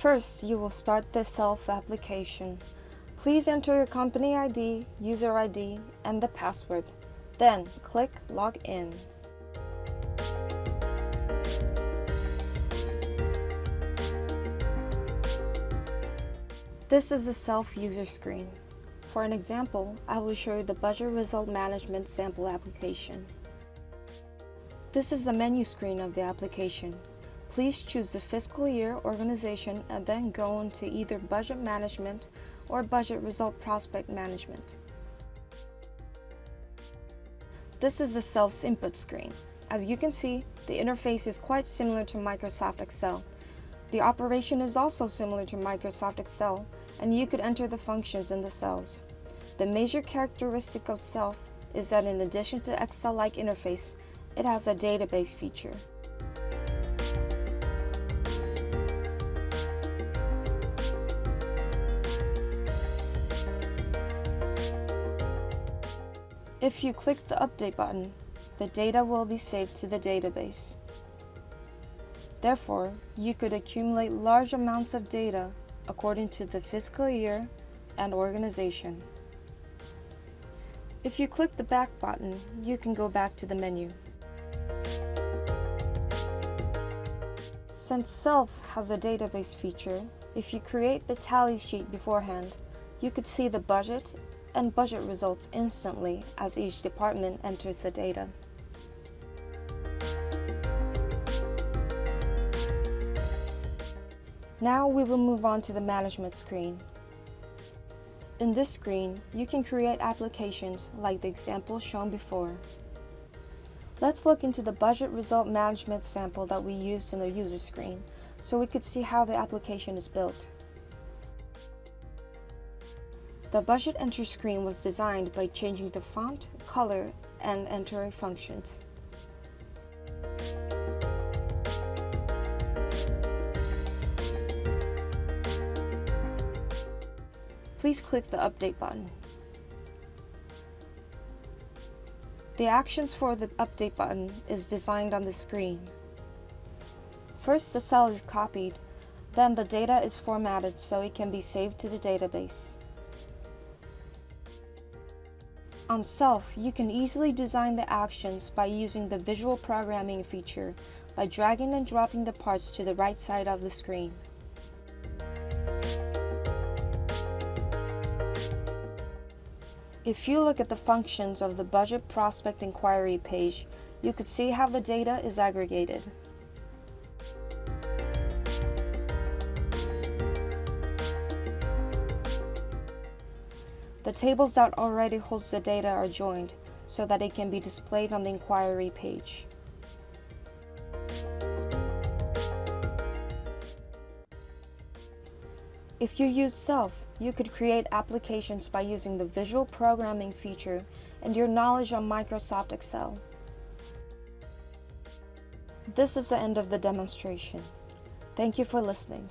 First, you will start the CELF application. Please enter your company ID, user ID, and the password. Then, click Log In. This is the CELF user screen. For an example, I will show you the Budget Result Management sample application. This is the menu screen of the application. Please choose the fiscal year, organization, and then go into either Budget Management or Budget Result Prospect Management. This is the CELF's input screen. As you can see, the interface is quite similar to Microsoft Excel. The operation is also similar to Microsoft Excel, and you could enter the functions in the cells. The major characteristic of CELF is that in addition to Excel-like interface, it has a database feature. If you click the Update button, the data will be saved to the database. Therefore, you could accumulate large amounts of data according to the fiscal year and organization. If you click the Back button, you can go back to the menu. Since CELF has a database feature, if you create the tally sheet beforehand, you could see the budget and budget results instantly as each department enters the data. Now we will move on to the management screen. In this screen, you can create applications like the example shown before. Let's look into the budget result management sample that we used in the user screen so we could see how the application is built. The budget enter screen was designed by changing the font, color, and entering functions. Please click the Update button. The actions for the Update button is designed on the screen. First, the cell is copied, then the data is formatted so it can be saved to the database. On CELF, you can easily design the actions by using the visual programming feature by dragging and dropping the parts to the right side of the screen. If you look at the functions of the Budget Prospect Inquiry page, you could see how the data is aggregated. The tables that already holds the data are joined so that it can be displayed on the inquiry page. If you use CELF, you could create applications by using the visual programming feature and your knowledge on Microsoft Excel. This is the end of the demonstration. Thank you for listening.